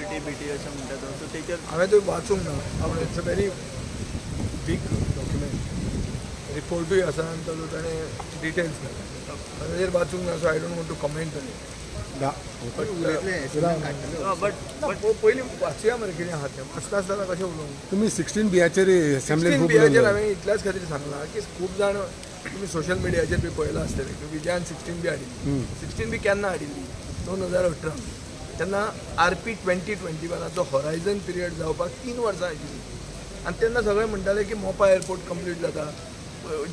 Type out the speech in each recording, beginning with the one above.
LTBT असं म्हणतात so तेचेर हांवें तो वाचूंक ना it's a very big document रिपोर्टूय आसा आनी तातूंत ताणें डिटेल्स घाला ताजेर वाचूंक ना so I don't want to comment on it पयलीं वाचुया मरे कितें आहा तें वाचता आसतना कशें उलोवंक तुम्ही 16 बियाचेर असेंब्लीत खूब बियाचेर उलयले. हांवें इतल्याच खातीर सांगलां की खूब जाण तुमी सोशल मिडियाचेर बी पळयलां आसतलें की विजयान 16 बी हाडिल्ली 16 बी केन्ना हाडिल्ली 2018 तेन्ना RP 2021 हॉरायझन पिरियड जावपाक 3 वर्सां आशिल्ली आनी तेन्ना सगळे म्हणटाले की मोपा एअरपोर्ट कंप्लीट जाता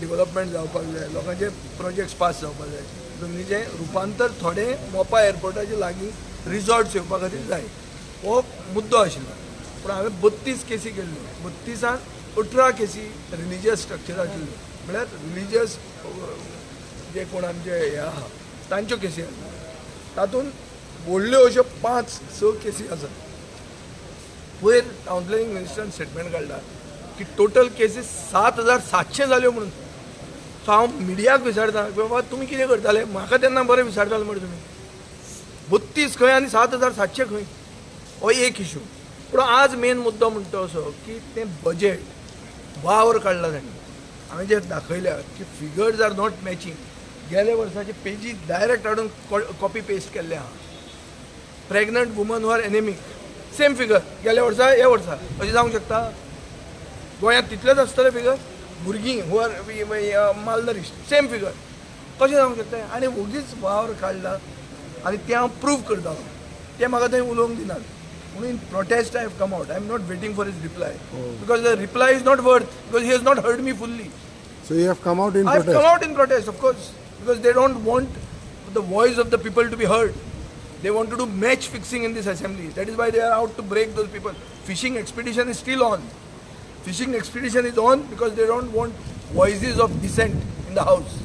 डेव्हलपमेंट जावपाक जाय लोकांचे प्रोजेक्ट्स पास जावपाक जाय जमनीचें रुपांतर थोडे मोपा एअरपोर्टाचे लागीं रिसॉर्ट्स येवपा खातीर जाय हो मुद्दो आशिल्लो पूण हांवें 32 केसी केल्ल्यो 32 18 केसी रिलिजियस स्ट्रक्चराच्यो म्हळ्यार रिलिजियस जे कोण आमचे हे आहा तांच्यो केसी आसा तातूंत व्हडल्यो अश्यो 5-6 केसी आसात वयर टावन प्लॅनिंग मिनिस्टरान स्टेटमेंट काडला की टोटल केसीस 7,700 जाल्यो म्हणून सो हांव मिडियाक विचारता बाबा तुमी कितें करताले म्हाका तेन्ना बरें विचारताले मरे तुमी 32 खंय आनी 7,700 खंय हो एक इशू पूण आज मेन मुद्दो म्हणटा असो की तें बजेट वावर काडला ताणें हांवें जे दाखयल्या की फिगर्स आर नॉट मॅचींग गेल्या वर्साचे पेजीस डायरेक्ट हाडून कॉपी पेस्ट केल्ले आहा प्रेग्नंट वुमन वर एनेमीक सेम फिगर गेल्या वर्सा हे वर्सा अशें जावंक शकता गोंयांत तितलेच आसतले फिगर भुरगीं हू आर मालनरिश्ड सेम फिगर कशें जावंक शकता आनी उगीच वावर काडला आनी तें हांव प्रूव करता तें म्हाका थंय उलोवंक दिनात म्हणून in prostate I have come out I am not waiting for his reply because the reply is not worth because he has not heard me fully So you have come out in I have protest. come out in protest, of course, because they don't want the voice of the people to be heard. They want to do match fixing in this assembly. That is why they are out to break those people. Fishing expedition is still on. Fishing expedition is on because they don't want voices of dissent in the house.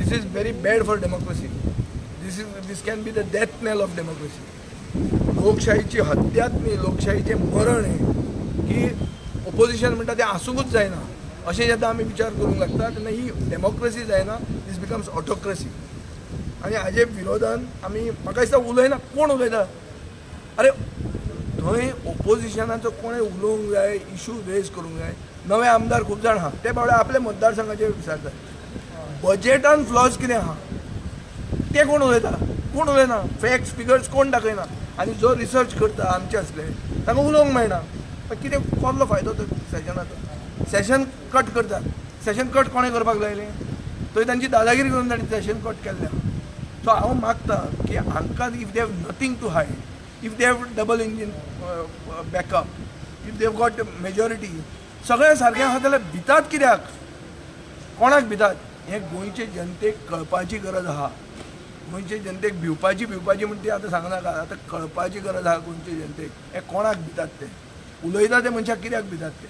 This is very bad for democracy. This can be the death knell of democracy. लोकशाहीची हत्याच न्ही लोकशाहीचे मरण आहे की opposition म्हणटा ते आसूंकूच जायना अशें जेन्ना आमी विचार करूंक लागता तेन्ना ही डेमोक्रेसी जायना दीस बिकम्स ऑटोक्रेसी आनी हाजे विरोधान आमी म्हाका दिसता उलयना कोण उलयता अरे थंय ओपोजिशनाचो कोणें उलोवंक जाय इशू रेज करूंक जाय नवे आमदार खूब जाण आहा ते बाबडे आपल्या मतदारसंघाचेर विचारतात बजेटान फ्लॉज कितें आहा ते कोण उलयना फॅक्ट्स फिगर्स कोण दाखयना आनी जो रिसर्च करता आमचे असले तांकां उलोवंक मेळना कितें कसलो फायदो तो सेशनाचो सेशन कट करतात सेशन कट कोणें करपाक लायलें थंय तांची दादागिरी करून ताणें सेशन कट केल्लें सो हांव मागतां की हांकां if they have nothing to hide if they have double engine backup if they have got majority सगळें सारकें आहा जाल्यार भितात कित्याक कोणाक भितात हें गोंयचे जनतेक कळपाची गरज आहा गोंयचे जनतेक भिवपाची म्हण ती आतां सांगनाका आतां कळपाची गरज आहा गोंयचे जनतेक हे कोणाक भितात ते उलयता ते मनशाक कित्याक भितात ते